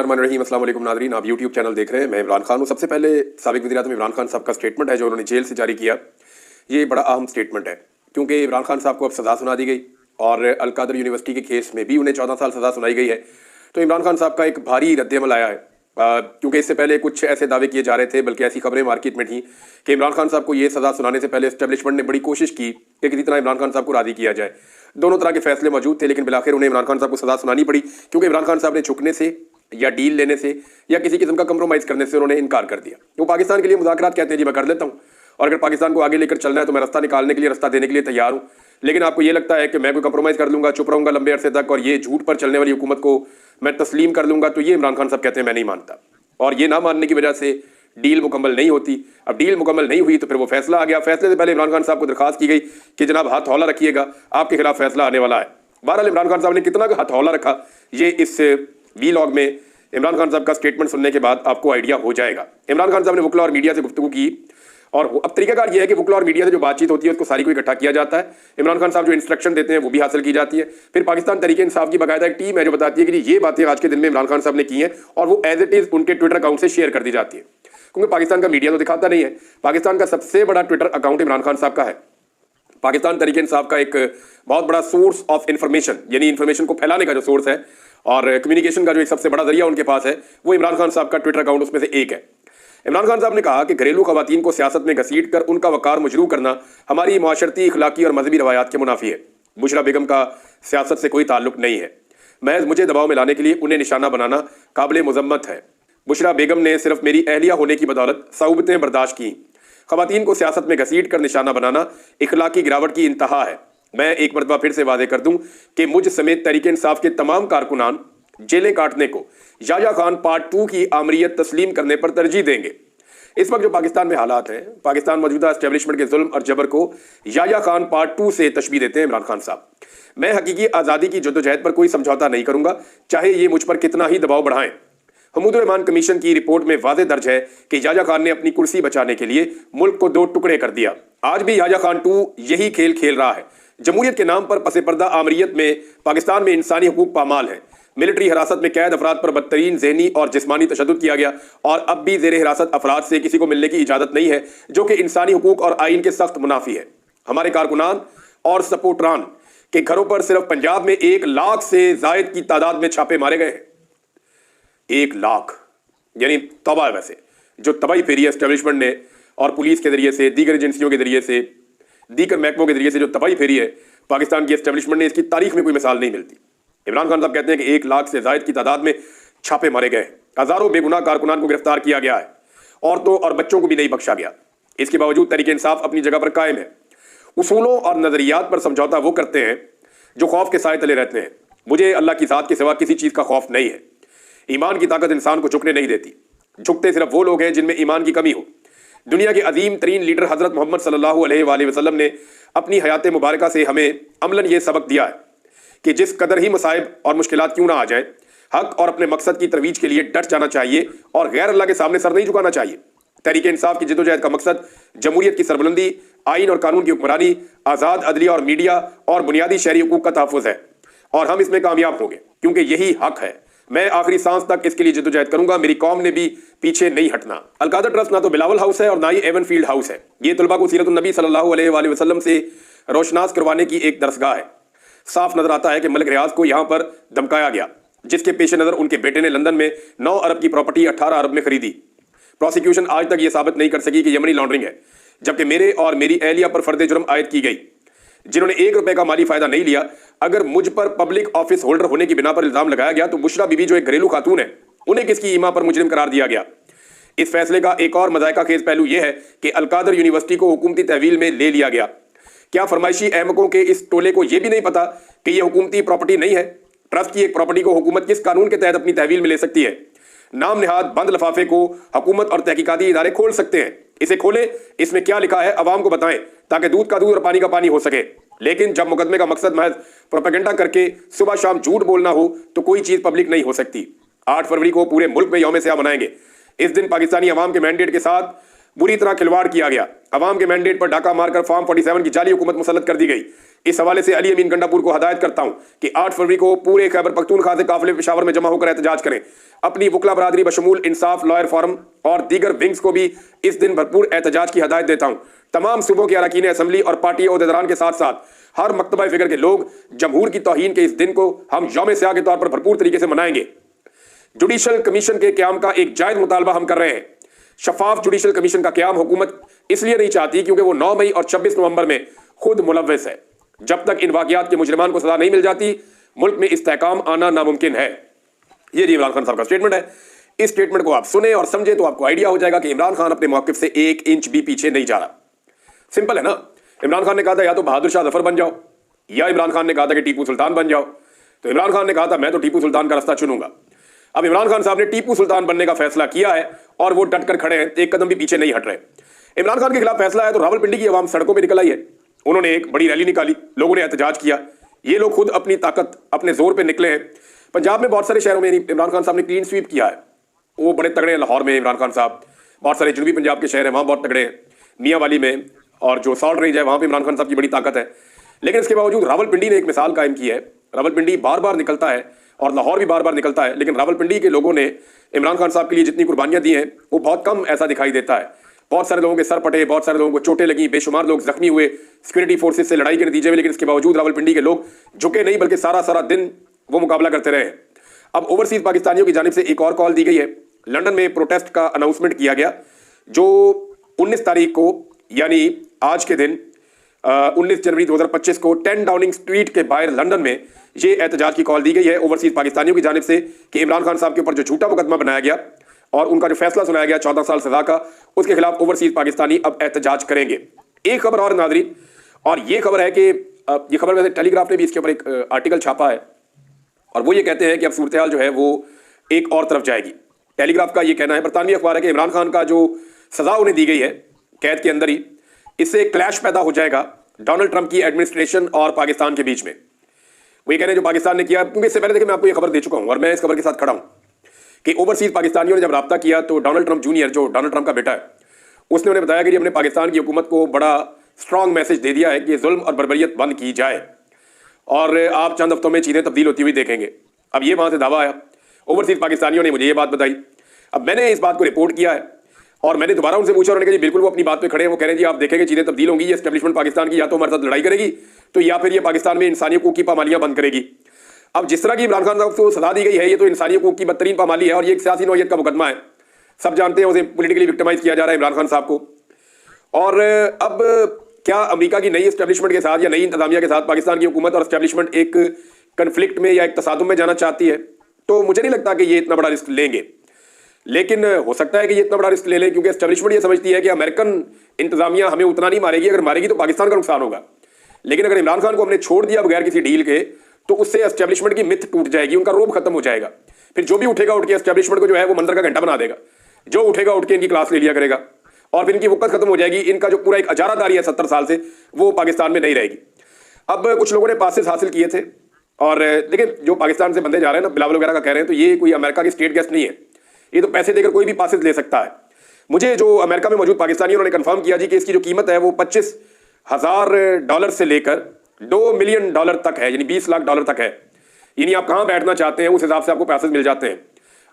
बिस्मिल्लाहिर्रहमानिर्रहीम। अस्सलाम वालेकुम नाज़रीन, आप यूट्यूब चैनल देख रहे हैं। मैं इमरान खान हूँ। सबसे पहले साबिक़ वज़ीर-ए-आज़म इमरान खान साहब का स्टेटमेंट है जो उन्होंने जेल से जारी किया, ये बड़ा अहम स्टेटमेंट है क्योंकि इमरान खान साहब को अब सज़ा सुना दी गई और अल-कादर यूनिवर्सिटी के केस में भी उन्हें 14 साल सज़ा सुनाई गई है। तो इमरान खान साहब का एक भारी रद्द-ए-अमल आया है क्योंकि इससे पहले कुछ ऐसे दावे किए जा रहे थे, बल्कि ऐसी खबरें मार्केट में थी कि इमरान खान साहब को ये सज़ा सुनाने से पहले एस्टेब्लिशमेंट ने बड़ी कोशिश की कि किसी तरह इमरान खान साहब को राज़ी किया जाए। दोनों तरह के फैसले मौजूद थे, लेकिन बिलाखिर उन्हें इमरान खान साहब को सज़ा सुनानी पड़ी क्योंकि इमरान खान साहब ने झुकने से या डील लेने से या किसी किस्म का कंप्रोमाइज़ करने से उन्होंने इनकार कर दिया। वो पाकिस्तान के लिए मुज़ाकरात कहते हैं, जी मैं कर लेता हूँ, और अगर पाकिस्तान को आगे लेकर चलना है तो मैं रास्ता निकालने के लिए, रास्ता देने के लिए तैयार हूँ। लेकिन आपको ये लगता है कि मैं कोई कंप्रोमाइज़ कर लूँगा, चुप रहूँगा लंबे अरसे तक और ये झूठ पर चलने वाली हुकूमत को मैं तस्लीम कर लूँगा, तो ये इमरान खान साहब कहते हैं मैं नहीं मानता। और ये ना मानने की वजह से डील मुकम्मल नहीं होती। अब डील मुकम्मल नहीं हुई तो फिर वो फैसला आ गया। फैसले से पहले इमरान खान साहब को दरखास्त की गई कि जनाब हाथ हौला रखिएगा, आपके खिलाफ फैसला आने वाला है। बहरहाल इमरान खान साहब ने कितना हाथ हौला रखा, ये इस वीलॉग में इमरान खान साहब का स्टेटमेंट सुनने के बाद आपको आइडिया हो जाएगा। इमरान खान साहब ने वकला और मीडिया से गुफ्तगू की और अब तरीकाकार ये है कि वकला और मीडिया से जो बातचीत होती है उसको सारी को इकट्ठा किया जाता है। इमरान खान साहब जो इंस्ट्रक्शन देते हैं वो भी हासिल की जाती है। फिर पाकिस्तान तहरीक इंसाफ की बाकायदा एक टीम है जो बताती है कि ये बातें आज के दिन में इमरान खान साहब ने की हैं और वो एज इट इज़ उनके ट्विटर अकाउंट से शेयर कर दी जाती है, क्योंकि पाकिस्तान का मीडिया तो दिखाता नहीं है। पाकिस्तान का सबसे बड़ा ट्विटर अकाउंट इमरान खान साहब का है। पाकिस्तान तहरीक इंसाफ का एक बहुत बड़ा सोर्स ऑफ इंफॉर्मेशन, यानी इंफॉर्मेशन को फैलाने का जो सोर्स है और कम्युनिकेशन का जो एक सबसे बड़ा जरिया उनके पास है, वो इमरान खान साहब का ट्विटर अकाउंट उसमें से एक है। इमरान खान साहब ने कहा कि घरेलू खवातीन को सियासत में घसीट कर उनका वकार मजरू करना हमारी माशरती, इखलाकी और मजहबी रवायात के मुनाफी है। बुशरा बेगम का सियासत से कोई ताल्लुक नहीं है। महज मुझे दबाव में लाने के लिए उन्हें निशाना बनाना काबिल मुजम्मत है। बुशरा बेगम ने सिर्फ मेरी अहलिया होने की बदौलत सऊबतें बर्दाश्त की। खवातीन को सियासत में घसीट कर निशाना बनाना इखलाकी गिरावट की इंतहा है। मैं एक मरतबा फिर से वादे कर दूं कि मुझ समेत तहरीक इंसाफ के तमाम कारकुनान जेलें काटने को याह्या खान पार्ट 2 की आमरीयत तस्लीम करने पर तरजीह देंगे। इस वक्त जो पाकिस्तान में हालात हैं, पाकिस्तान मौजूदा एस्टेब्लिशमेंट के जुल्म और जबर को याह्या खान पार्ट 2 से तशबीह देते हैं इमरान खान साहब। मैं हकीकी आज़ादी की जद्दोजहद पर कोई समझौता नहीं करूंगा, चाहे ये मुझ पर कितना ही दबाव बढ़ाएं। हमीदुर रहमान कमीशन की रिपोर्ट में वाज़ेह दर्ज है कि याह्या खान ने अपनी कुर्सी बचाने के लिए मुल्क को 2 टुकड़े कर दिया। आज भी याह्या खान 2 यही खेल खेल रहा है। जमहूरियत के नाम पर पसे पर्दा आमरीयत में पाकिस्तान में इंसानी हुकूक पामाल है। मिलिट्री हिरासत में कैद अफराद पर बदतरीन ज़हनी और जिस्मानी तशद्दुद किया गया और अब भी ज़ेर हिरासत अफराद से किसी को मिलने की इजाज़त नहीं है, जो कि इंसानी हुकूक और आइन के सख्त मुनाफी है। हमारे कारकुनान और सपोर्टरान के घरों पर सिर्फ पंजाब में 1 लाख से जायद की तादाद में छापे मारे गए हैं। 1 लाख, यानी तौबा है। वैसे जो तबाही फेरी है एस्टेब्लिशमेंट ने और पुलिस के जरिए से, दीगर एजेंसियों के जरिए से, दीगर महकमों के जरिए से जो तबाही फेरी है पाकिस्तान की एस्टेब्लिशमेंट ने, इसकी तारीख में कोई मिसाल नहीं मिलती। इमरान खान साहब कहते हैं कि 1 लाख से जायद की तादाद में छापे मारे गए, हजारों बेगुनाह कारकुनान को गिरफ्तार किया गया है, औरतों और बच्चों को भी नहीं बख्शा गया। इसके बावजूद तहरीक इंसाफ अपनी जगह पर कायम है। उसूलों और नजरियात पर समझौता वो करते हैं जो खौफ के साए तले रहते हैं। मुझे अल्लाह की ज़ात के सिवा किसी चीज़ का खौफ नहीं है। ईमान की ताकत इंसान को झुकने नहीं देती। झुकते सिर्फ वो लोग हैं जिनमें ईमान की कमी हो। दुनिया के अजीम तरीन लीडर हज़रत मोहम्मद सल्लल्लाहु अलैहि वसल्लम ने अपनी हयात मुबारका से हमें अमलन ये सबक दिया है कि जिस कदर ही मसाइब और मुश्किलात क्यों ना आ जाए, हक और अपने मकसद की तरवीज के लिए डट जाना चाहिए और गैर अल्लाह के सामने सर नहीं झुकाना चाहिए। तहरीक इंसाफ की जद्दोजहद का मकसद जमहूरियत की सरबुलंदी, आइन और कानून की हुक्मरानी, आज़ाद अदलिया और मीडिया और बुनियादी शहरी हुकूक का तहफ़्फ़ुज़ है और हम इसमें कामयाब होंगे क्योंकि यही हक है। मैं आखिरी सांस तक इसके लिए जद्दोजहद करूंगा। मेरी कौम ने भी पीछे नहीं हटना। अल-कादर ट्रस्ट ना तो बिलावल हाउस है और ना ही एवन फील्ड हाउस है। ये तलबा को सीरत नबी सल्लल्लाहु अलैहि वसल्लम से रोशनास करवाने की एक दरसगाह है। साफ नजर आता है कि मलिक रियाज को यहाँ पर धमकाया गया, जिसके पेश नज़र उनके बेटे ने लंदन में 9 अरब की प्रॉपर्टी 18 अरब में खरीदी। प्रोसिक्यूशन आज तक ये साबित नहीं कर सकी कि यह मनी लॉन्ड्रिंग है, जबकि मेरे और मेरी अहलिया पर फर्द जुर्म आयद की गई, जिन्होंने 1 रुपए का माली फायदा नहीं लिया। अगर मुझ पर पब्लिक ऑफिस होल्डर होने की बिना पर इल्जाम लगाया गया तो बुशरा बीबी जो एक घरेलू खातून है, उन्हें किसकी ईमा पर मुजरिम करार दिया गया। इस फैसले का एक और मज़ायका खेज पहलू यह है कि अल-कादर यूनिवर्सिटी को हुकूमती तहवील में ले लिया गया। क्या फरमाइशी अहमकों के इस टोले को यह भी नहीं पता कि यह हुकूमती प्रॉपर्टी नहीं है? ट्रस्ट की एक प्रॉपर्टी को हुकूमत किस कानून के तहत अपनी तहवील में ले सकती है? नाम निहाद बंद लिफाफे को हुकूमत और तहकीकाती इदारे खोल सकते हैं। इसे खोलें, इसमें क्या लिखा है अवाम को बताएं ताकि दूध का दूध और पानी का पानी हो सके। लेकिन जब मुकदमे का मकसद महज प्रोपेगेंडा करके सुबह शाम झूठ बोलना हो तो कोई चीज़ पब्लिक नहीं हो सकती। 8 फरवरी को पूरे मुल्क में यौम स्याह मनाएंगे। इस दिन पाकिस्तानी अवाम के मैंडेट के साथ बुरी तरह खिलवाड़ किया गया। अवाम के मैंडेट पर डाका मारकर फॉर्म 47 की जाली हुकूमत मुसल्लत कर दी गई। इस हवाले से अली अमीन गंडापुर को हदायत करता हूं कि 8 फरवरी को पूरे खैबर पख्तूनख्वा से काफिले पेशावर में जमा होकर एहतजाज करें। अपनी वकला बरादरी बशमूल इंसाफ लॉयर फोरम और दीगर विंग्स को भी इस दिन भरपूर एहतजाज की हदायत देता हूं। तमाम सूबों के अरकान असम्बली और पार्टी अहदेदारान के साथ साथ हर मकतबा फिक्र के लोग जमहूर की तौहीन के इस दिन को हम यौम स्याह के तौर पर भरपूर तरीके से मनाएंगे। जुडिशल कमीशन के क्याम का एक जायज मुतालबा हम कर रहे हैं। शफाफ जुडिशल कमीशन का क्याम हुकूमत इसलिए नहीं चाहती क्योंकि वो 9 मई और 26 नवंबर में खुद मुलव्वस है। जब तक इन वाक़ियात के मुजरिमान को सजा नहीं मिल जाती मुल्क में इस्तेहकाम आना नामुमकिन है। ये जी इमरान खान साहब का स्टेटमेंट है। इस स्टेटमेंट को आप सुने और समझे तो आपको आइडिया हो जाएगा कि इमरान खान अपने मौक़िफ़ से 1 इंच भी पीछे नहीं जा रहा। सिंपल है ना। इमरान खान ने कहा था या तो बहादुर शाह जफर बन जाओ, या इमरान खान ने कहा था कि टीपू सुल्तान बन जाओ। तो इमरान खान ने कहा था मैं तो टीपू सुल्तान का रास्ता चुनूंगा। अब इमरान खान साहब ने टीपू सुल्तान बनने का फैसला किया है और वो डट कर खड़े हैं, एक कदम भी पीछे नहीं हट रहे। इमरान खान के खिलाफ फैसला है तो रावलपिंडी की आवाम सड़कों में निकल आई है। उन्होंने एक बड़ी रैली निकाली, लोगों ने एहतजाज किया। ये लोग खुद अपनी ताकत अपने जोर पे निकले हैं। पंजाब में बहुत सारे शहरों में इमरान खान साहब ने क्लीन स्वीप किया है, वो बड़े तगड़े हैं। लाहौर में इमरान खान साहब, बहुत सारे जनूबी पंजाब के शहर हैं वहाँ बहुत तगड़े हैं। मियाँ वाली में और जो सॉल्ट रेंज है वहाँ पे इमरान खान साहब की बड़ी ताकत है। लेकिन इसके बावजूद रावलपिंडी ने एक मिसाल कायम की है। रावलपिंडी बार बार निकलता है और लाहौर भी बार बार निकलता है, लेकिन रावलपिंडी के लोगों ने इमरान खान साहब के लिए जितनी कुर्बानियां दी हैं वो बहुत कम ऐसा दिखाई देता है। बहुत सारे लोगों के सर पटे, बहुत सारे लोगों को चोटें लगी, बेशुमार लोग जख्मी हुए सिक्योरिटी फोर्सेस से लड़ाई के नतीजे में, लेकिन इसके बावजूद रावलपिंडी के लोग झुके नहीं बल्कि सारा सारा दिन वो मुकाबला करते रहे। अब ओवरसीज पाकिस्तानियों की जानिब से एक और कॉल दी गई है। लंदन में प्रोटेस्ट का अनाउंसमेंट किया गया जो 19 तारीख को यानी आज के दिन 19 जनवरी 2025 को 10 डाउनिंग स्ट्रीट के बाहर लंदन में ये एहतजाज की कॉल दी गई है ओवरसीज पाकिस्तानियों की जानिब से कि इमरान खान साहब के ऊपर जो झूठा मुकदमा बनाया गया और उनका जो फैसला सुनाया गया 14 साल सजा का, उसके खिलाफ ओवरसीज पाकिस्तानी अब एहतजाज करेंगे। एक खबर और नाज़रीन, और ये खबर है कि ये खबर वैसे टेलीग्राफ ने भी इसके ऊपर एक आर्टिकल छापा है और वो ये कहते हैं कि अब सूरत हाल जो है वो एक और तरफ जाएगी। टेलीग्राफ का ये कहना है, बरतानवी अखबार है, कि इमरान खान का जो सजा उन्हें दी गई है कैद के अंदर ही, इससे क्लैश पैदा हो जाएगा डोनाल्ड ट्रंप की एडमिनिस्ट्रेशन और पाकिस्तान के बीच में। वो ये कह रहे हैं जो पाकिस्तान ने किया, क्योंकि इससे पहले देखिए मैं आपको ये खबर दे चुका हूं और मैं इस खबर के साथ खड़ा हूं कि ओवरसीज पाकिस्तानियों ने जब राब्ता किया तो डोनाल्ड ट्रंप जूनियर, जो डोनाल्ड ट्रंप का बेटा है, उसने उन्हें बताया कि हमने पाकिस्तान की हुकूमत को बड़ा स्ट्रांग मैसेज दे दिया है कि जुल्म और बर्बरियत बंद की जाए और आप चंद हफ्तों में चीज़ें तब्दील होती हुई देखेंगे। अब ये वहाँ से दावा आया, ओवरसीज पाकिस्तानियों ने मुझे ये बात बताई। अब मैंने इस बात को रिपोर्ट किया है और मैंने दोबारा उनसे पूछा, उन्होंने कहा जी बिल्कुल वो अपनी बात पे खड़े हैं। वो कह रहे हैं जी आप देखेंगे चीज़ें तब्दील होंगी, ये एस्टेब्लिशमेंट पाकिस्तान की या तो हमारे साथ लड़ाई करेगी तो या फिर ये पाकिस्तान में इंसानी हकूक़ की पामालियाँ बंद करेगी। अब जिस तरह की इमरान खान साहब को सजा दी गई है, ये तो इंसानी हकूक़ की बदतरीन पामाली है और ये एक सियासी नौयत का मुकदमा है। सब जानते हैं उसे पोलिटिकली विक्टिमाइज किया जा रहा है इमरान खान साहब को। और अब क्या अमेरिका की नई एस्टेब्लिशमेंट के साथ या नई इंतजामिया के साथ पाकिस्तान की हुकूमत और एस्टेब्लिशमेंट एक कन्फ्लिक्ट में या एक तसादुम में जाना चाहती है? तो मुझे नहीं लगता कि ये इतना बड़ा रिस्क लेंगे, लेकिन हो सकता है कि ये इतना बड़ा रिस्क ले लें क्योंकि एस्टेब्लिशमेंट ये समझती है कि अमेरिकन इंतजामिया हमें उतना नहीं मारेगी, अगर मारेगी तो पाकिस्तान का नुकसान होगा। लेकिन अगर इमरान खान को हमने छोड़ दिया बगैर किसी डील के तो उससे एस्टेब्लिशमेंट की मिथ टूट जाएगी, उनका रोब खत्म हो जाएगा। फिर जो भी उठेगा उठ के एस्टेब्लिशमेंट को जो है वो मंदिर का घंटा बना देगा, जो उठेगा उठ के इनकी क्लास ले लिया करेगा और फिर इनकी वक़्त खत्म हो जाएगी। इनका जो पूरा एक अजारादारी है 70 साल से वो पाकिस्तान में नहीं रहेगी। अब कुछ लोगों ने पासेस हासिल किए थे और लेकिन जो पाकिस्तान से बंदे जा रहे हैं ना, बिलावल वगैरह का कह रहे हैं, तो ये कोई अमेरिका की स्टेट गेस्ट नहीं है, ये तो पैसे देकर कोई भी पासेस ले सकता है। मुझे जो अमेरिका में मौजूद पाकिस्तानी उन्होंने कंफर्म किया जी कि इसकी जो कीमत है वो $25,000 से लेकर $2 मिलियन तक है, यानी $20 लाख तक है। यानी आप कहाँ बैठना चाहते हैं उस हिसाब से आपको पैसेज मिल जाते हैं।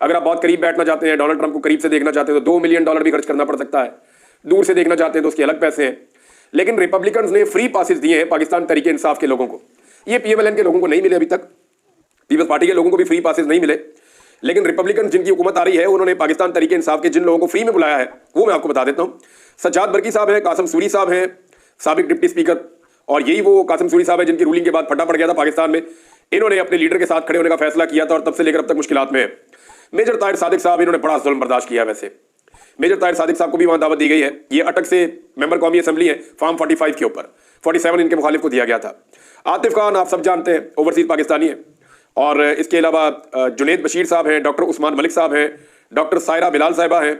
अगर आप बहुत करीब बैठना चाहते हैं, डोनाल्ड ट्रंप को करीब से देखना चाहते हैं तो $2 मिलियन भी खर्च करना पड़ सकता है। दूर से देखना चाहते हैं तो उसके अलग पैसे हैं। लेकिन रिपब्लिकन्स ने फ्री पासेस दिए हैं पाकिस्तान तहरीक इंसाफ के लोगों को, ये PMLN के लोगों को नहीं मिले अभी तक, पीपल्स पार्टी के लोगों को भी फ्री पासेस नहीं मिले। लेकिन रिपब्लिकन जिनकी हुकूमत आ रही है उन्होंने पाकिस्तान तहरीक इंसाफ के जिन लोगों को फ्री में बुलाया है वो मैं आपको बता देता हूँ। सज्जाद बरकी साहब हैं, कासिम सूरी साहब हैं, साबिक डिप्टी स्पीकर, और यही वो कासिम सूरी साहब है जिनकी रूलिंग के बाद फटा पड़ गया था पाकिस्तान में। इन्होंने अपने लीडर के साथ खड़े होने का फैसला किया था और तब से लेकर अब तक मुश्किलात में है। मेजर ताहिर सादिक साहब, इन्होंने बड़ा जुल्म बर्दाश्त किया। वैसे मेजर ताहिर सादिक साहब को भी वहाँ दावत दी गई है। ये अटक से मेंबर कौमी असम्बली है फॉर्म 45 के ऊपर, 47 इनके मुखालिफ को दिया गया था। आतिफ खान आप सब जानते हैं, ओवरसीज पाकिस्तानी है। और इसके अलावा जुनेद बशीर साहब हैं, डॉक्टर उस्मान मलिक साहब हैं, डॉक्टर सायरा बिलाल साहिबा हैं।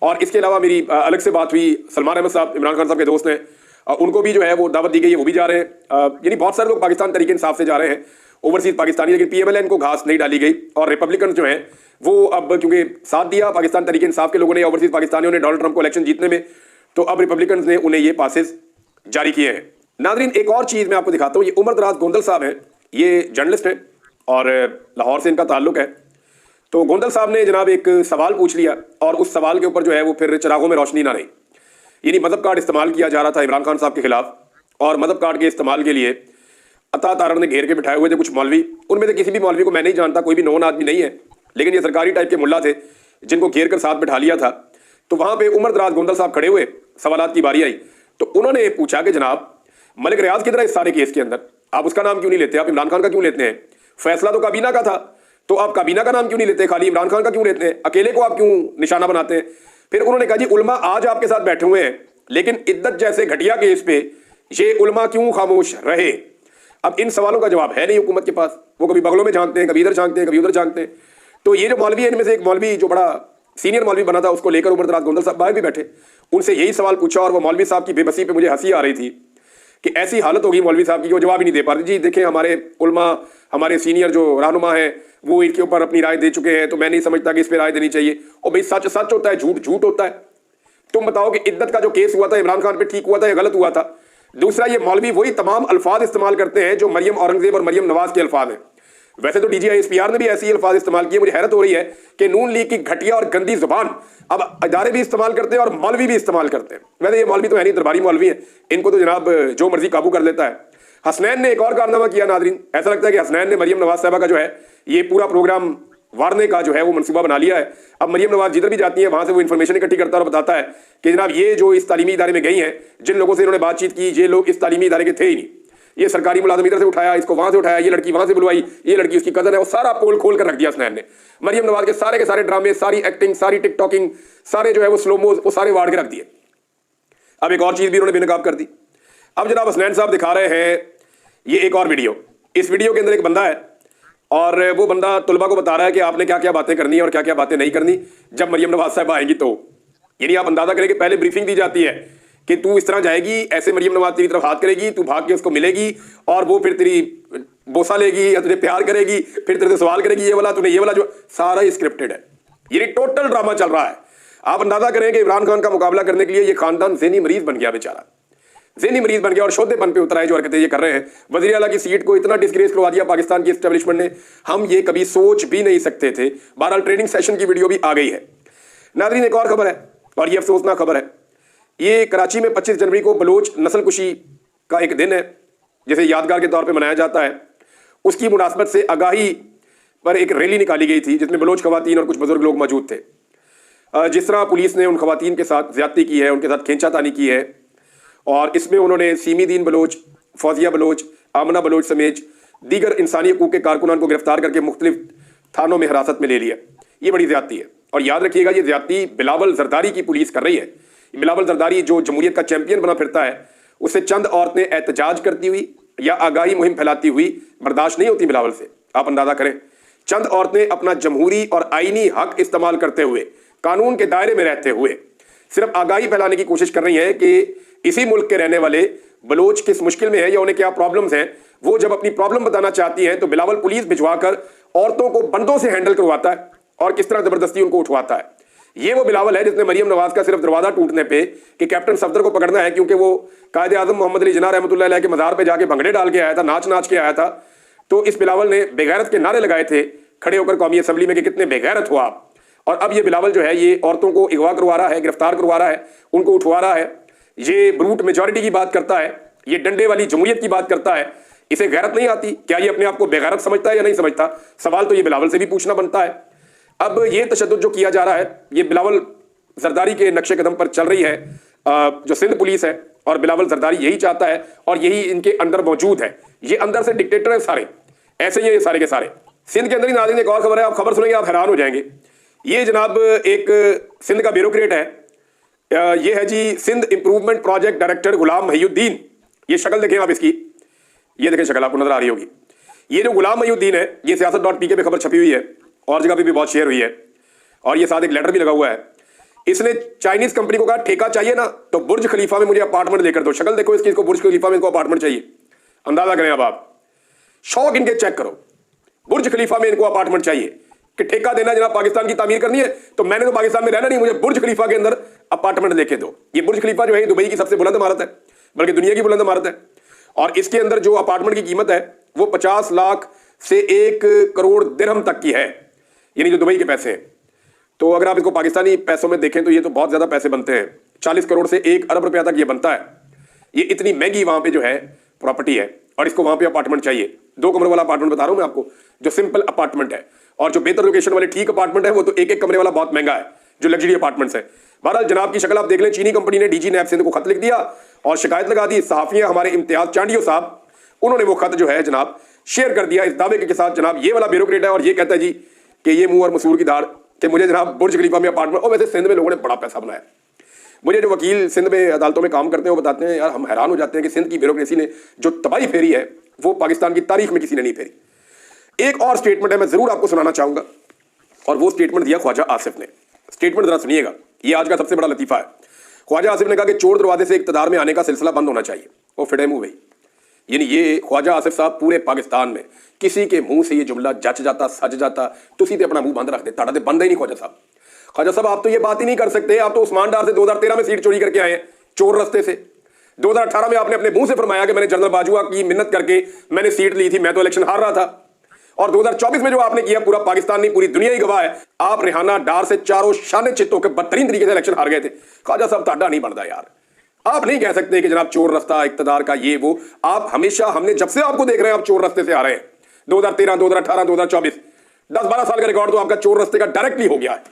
और इसके अलावा मेरी अलग से बात हुई, सलमान अहमद साहब इमरान खान साहब के दोस्त हैं, उनको भी जो है वो दावत दी गई है, वो भी जा रहे हैं। यानी बहुत सारे लोग पाकिस्तान तहरीक इंसाफ से जा रहे हैं, ओवरसीज पाकिस्तानी। लेकिन PMLN को घास नहीं डाली गई और रिपब्लिकन जो हैं वो अब क्योंकि साथ दिया पाकिस्तान तहरीक इंसाफ के लोगों ने, ओवरसीज पाकिस्तानियों ने डोनाल्ड ट्रंप को इलेक्शन जीतने में, तो अब रिपब्लिकन ने उन्हें ये पासेस जारी किए हैं। नादरीन, एक और चीज़ मैं आपको दिखाता हूँ। ये उमर दराज गोंदल साहब हैं, ये जर्नलिस्ट हैं और लाहौर से इनका ताल्लुक है। तो गोंदल साहब ने जनाब एक सवाल पूछ लिया और उस सवाल के ऊपर जो है वो फिर चिरागों में रोशनी ना रही। यानी मदहब कार्ड इस्तेमाल किया जा रहा था इमरान खान साहब के खिलाफ, और मदहब कार्ड के इस्तेमाल के लिए अता तारड़ ने घेर के बिठाए हुए थे कुछ मौलवी। उनमें से किसी भी मौलवी को मैं नहीं जानता, कोई भी नॉन आदमी नहीं है, लेकिन ये सरकारी टाइप के मुल्ला थे जिनको घेर कर साथ बिठा लिया था। तो वहाँ पे उमर दराज गोंदल साहब खड़े हुए, सवालात की बारी आई तो उन्होंने पूछा कि जनाब मलिक रियाज किधर है इस सारे केस के अंदर, आप उसका नाम क्यों नहीं लेते, आप इमरान खान का क्यों लेते हैं? फैसला तो काबीना का था, तो आप काबीना का नाम क्यों नहीं लेते, खाली इमरान खान का क्यों लेते हैं? अकेले को आप क्यों निशाना बनाते हैं? फिर उन्होंने कहा जी उलमा आज आपके साथ बैठे हुए हैं, लेकिन इद्दत जैसे घटिया केस पे ये उलमा क्यों खामोश रहे? अब इन सवालों का जवाब है नहीं हुकूमत के पास। वो कभी बगलों में झांकते हैं, कभी इधर झांकते हैं, कभी उधर झांकते हैं। तो ये जो मौलवी है, इनमें से एक मौलवी जो बड़ा सीनियर मौलवी बना था, उसको लेकर उमर दराज गोंदल साहब बाहर भी बैठे, उनसे यही सवाल पूछा और वो मौलवी साहब की बेबसी पे मुझे हंसी आ रही थी कि ऐसी हालत होगी मौलवी साहब की कि वो जवाब ही नहीं दे पा रहे। जी देखें, हमारे उलमा, हमारे सीनियर जो रहनुमा हैं वो इनके ऊपर अपनी राय दे चुके हैं, तो मैं नहीं समझता कि इस पर राय देनी चाहिए। और भाई सच सच होता है, झूठ झूठ होता है। तुम बताओ कि इद्दत का जो केस हुआ था इमरान खान पे, ठीक हुआ था या गलत हुआ था? दूसरा, ये मौलवी वही तमाम अल्फाज इस्तेमाल करते हैं जो मरियम औरंगजेब और मरियम नवाज के अल्फाज हैं। वैसे तो DGISPR ने भी ऐसे ही अल्फाज इस्तेमाल किए। मुझे हैरत हो रही है कि नून लीग की घटिया और गंदी जुबान अब इदारे भी इस्तेमाल करते हैं और मौलवी भी इस्तेमाल करते हैं। वैसे ये मौलवी तो है नहीं, दरबारी मौलवी है, इनको तो जनाब जो मर्जी काबू कर लेता है। हसनैन ने एक और कारनामा किया नादरीन। ऐसा लगता है कि हसनैन ने मरियम नवाज साहबा का जो है ये पूरा प्रोग्राम वारने का जो है वो मनसूबा बना लिया है। अब मरियम नवाज जिधर भी जाती है वहां से वो इन्फॉर्मेशन इकट्ठी करता है और बताता है कि जनाब ये जो इस तालीमी इदारे में गई हैं, जिन लोगों से इन्होंने बातचीत की, ये लोग इस तालीमी इदारे के थे ही नहीं। ये सरकारी मुलाजिम इधर से उठाया, इसको वहां से उठाया, ये लड़की वहां से बुलवाई, ये लड़की उसकी कजन है, वो सारा पोल खोल कर रख दिया हसनैन ने। मरियम नवाज के सारे ड्रामे, सारी एक्टिंग, सारी टिकटॉकिंग, सारे जो है वो स्लोमोज, वो सारे वाड़ के रख दिए। अब एक और चीज भी उन्होंने बेनकाब कर दी। अब जनाब हसनैन साहब दिखा रहे हैं ये एक और वीडियो। इस वीडियो के अंदर एक बंदा है और वो बंदा तुलबा को बता रहा है कि आपने क्या क्या बातें करनी है और क्या क्या बातें नहीं करनी जब मरियम नवाज साहब आएंगी। तो यानी आप अंदाजा करें कि पहले ब्रीफिंग दी जाती है कि तू इस तरह जाएगी, ऐसे मरियम नवाज तेरी तरफ हाथ करेगी, तू भाग के उसको मिलेगी और वो फिर तेरी बोसा लेगी या तुझे प्यार करेगी, फिर तेरे से सवाल करेगी, ये वाला तूने ये वाला, जो सारा स्क्रिप्टेड है। ये टोटल ड्रामा चल रहा है। आप अंदाजा करें कि इमरान खान का मुकाबला करने के लिए ये खानदान ज़हनी मरीज बन गया, बेचारा ज़हनी मरीज बन गया और शोधेपन पे उतरा है। जो हरकतें ये कर रहे हैं, वज़ीर आला की सीट को इतना डिस्ग्रेस करवा दिया पाकिस्तान की एस्टेब्लिशमेंट ने, हम ये कभी सोच भी नहीं सकते थे। बहरहाल ट्रेनिंग सेशन की वीडियो भी आ गई है। नाज़रीन, एक और खबर है और ये अफसोसनाक खबर है। ये कराची में 25 जनवरी को बलोच नस्लकुशी का एक दिन है जिसे यादगार के तौर पे मनाया जाता है। उसकी मुनासबत से आगाही पर एक रैली निकाली गई थी जिसमें बलोच खवातीन और कुछ बुजुर्ग लोग मौजूद थे। जिस तरह पुलिस ने उन खवातीन के साथ ज्यादती की है, उनके साथ खींचातानी की है और इसमें उन्होंने सीमीदीन बलोच, फौजिया बलोच, आमना बलोच समेत दीगर इंसानी हकूक़ के कारकुनान को गिरफ्तार करके मुख्तलिफ थानों में हिरासत में ले लिया। ये बड़ी ज्यादती है और याद रखिएगा ये ज्यादती बिलावल जरदारी की पुलिस कर रही है। बिलावल जरदारी जो जमहूरियत का चैंपियन बना फिरता है, उससे चंद औरतें एहतजाज करती हुई या आगाही मुहिम फैलाती हुई बर्दाश्त नहीं होती बिलावल से। आप अंदाजा करें, चंद औरतें अपना जमहूरी और आईनी हक इस्तेमाल करते हुए, कानून के दायरे में रहते हुए सिर्फ आगाही फैलाने की कोशिश कर रही है कि इसी मुल्क के रहने वाले बलोच किस मुश्किल में है या उन्हें क्या प्रॉब्लम्स हैं। वो जब अपनी प्रॉब्लम बताना चाहती हैं तो बिलावल पुलिस भिजवाकर औरतों को बंदों से हैंडल करवाता है और किस तरह जबरदस्ती उनको उठवाता है। ये वो बिलावल है जिसने मरियम नवाज का सिर्फ दरवाजा टूटने पे कि कैप्टन सफदर को पकड़ना है क्योंकि वो कायदे आजम मोहम्मद अली जिन्ना रहमतुल्लाह अलैह के मज़ार पे जाके भंगड़े डाल के आया था, नाच नाच के आया था। तो इस बिलावल ने बेगैरत के नारे लगाए थे खड़े होकर कौमी असम्बली में कि कितने बेगैरत हो आप। और अब ये बिलावल जो है ये औरतों को अगवा करवा रहा है, गिरफ्तार करवा रहा है, उनको उठवा रहा है। ये ब्रूट मेजॉरिटी की बात करता है, ये डंडे वाली जमहूरियत की बात करता है। इसे गैरत नहीं आती? क्या ये अपने आप को बेगैरत समझता है या नहीं समझता? सवाल तो ये बिलावल से भी पूछना बनता है। अब ये तशद्दुद जो किया जा रहा है ये बिलावल जरदारी के नक्शे कदम पर चल रही है जो सिंध पुलिस है, और बिलावल जरदारी यही चाहता है और यही इनके अंदर मौजूद है। ये अंदर से डिक्टेटर है सारे, ऐसे ही ये सारे के सारे। सिंध के अंदर ही नाज़रीन एक और खबर है, आप खबर सुनेंगे आप हैरान हो जाएंगे। ये जनाब एक सिंध का ब्यूरोक्रेट है, ये है जी सिंध इंप्रूवमेंट प्रोजेक्ट डायरेक्टर गुलाम महिउद्दीन। ये शक्ल देखें आप इसकी, ये देखें शक्ल आपको नजर आ रही होगी। ये जो गुलाम महिउद्दीन है ये siyaasat.pk पे खबर छपी हुई है और जगह पे भी बहुत शेयर हुई है और ये साथ एक लेटर भी लगा हुआ है। इसने चाइनीज कंपनी को कहा ठेका चाहिए ना तो बुर्ज खलीफा में मुझे अपार्टमेंट देकर दो। शक्ल देखो इसकी, इसको बुर्ज खलीफा में इसको अपार्टमेंट चाहिए। अंदाजा करें अब आप, शौक इनके चेक करो, बुर्ज खलीफा में इनको अपार्टमेंट चाहिए कि ठेका देना जनाब पाकिस्तान की तामीर करनी है तो मैंने तो पाकिस्तान में रहना नहीं, मुझे बुर्ज खलीफा के अंदर अपार्टमेंट लेके दो। ये बुर्ज खलीफा जो है दुबई की सबसे बुलंद इमारत है, बल्कि दुनिया की बुलंद इमारत है। और इसके अंदर जो अपार्टमेंट की कीमत है वो 50 लाख से 1 करोड़ दिरहम तक की है, यानी जो दुबई के पैसे हैं। तो अगर आप इसको पाकिस्तानी पैसों में देखें तो ये तो बहुत ज्यादा पैसे बनते हैं, 40 करोड़ से 1 अरब रुपया तक ये बनता है। ये इतनी महंगी वहां पे जो है प्रॉपर्टी है और इसको वहां पे अपार्टमेंट चाहिए। 2 कमरे वाला अपार्टमेंट बता रहा हूं मैं आपको, जो सिंपल अपार्टमेंट है, और जो बेहतर लोकेशन वाले ठीक अपार्टमेंट है वो तो 1-1 कमरे वाला बहुत महंगा है, जो लग्जरी अपार्टमेंट्स है। बहरहाल जनाब की शक्ल आप देख लें, चीनी कंपनी ने डीजी नैब सिंध को खत लिख दिया और शिकायत लगा दी। सहाफियां हमारे इम्तियाज चांडियो साहब, उन्होंने वो खत जो है जनाब शेयर कर दिया इस दावे के साथ, जनाब ये वाला ब्यूरोक्रेट है और ये कहता है जी कि ये मुंह और मसूर की दाढ़ कि मुझे जनाब बुर्ज खलीफा में अपार्टमेंट। और वैसे सिंध में लोगों ने बड़ा पैसा बनाया। मुझे जो वकील सिंध में अदालतों में काम करते हैं वो बताते हैं, यार हम हैरान हो जाते हैं कि सिंध की ब्यूरोक्रेसी ने जो तबाही फेरी है वो पाकिस्तान की तारीख में किसी ने नहीं फेरी। एक और स्टेटमेंट है मैं जरूर आपको सुनाना चाहूंगा, और वो स्टेटमेंट दिया ख्वाजा आसिफ ने। स्टेटमेंट जरा सुनिएगा, ये आज का सबसे बड़ा लतीफा है। ख्वाजा आसिफ ने कहा कि चोर दरवाजे से इक्तदार में आने का सिलसिला बंद होना चाहिए। वो फिडे मुंह भाई, यानी ये ख्वाजा आसिफ साहब पूरे पाकिस्तान में किसी के मुंह से ये जुमला जच जाता सज जाता, तुसी ते अपना मुंह बंद रख दे, ताड़ा ते बंद ही नहीं। ख्वाजा साहब, ख्वाजा साहब आप तो ये बात ही नहीं कर सकते। आप तो उस्मान डार से 2013 में सीट चोरी करके आए हैं चोर रास्ते से। 2018 में आपने अपने मुंह से फरमाया कि मैंने जनरल बाजुआ की मिन्नत करके मैंने सीट ली थी, मैं तो इलेक्शन हार रहा था। और 2024 में जो आपने किया, पूरा पाकिस्तान नहीं पूरी दुनिया ही गवाह है, आप रेहाना डार से चारों शाने चित्तों के बदतरीन तरीके से इलेक्शन हार गए थे। ख्वाजा साहब ताड़ा नहीं बनता यार, आप नहीं कह सकते कि जनाब चोर रास्ता इक्तदार का ये वो। आप हमेशा, हमने जब से आपको देख रहे हैं आप चोर रास्ते से आ रहे हैं। 2013, 2018, 2024, 10-12 साल का रिकॉर्ड तो आपका चोर रास्ते का डायरेक्टली हो गया है।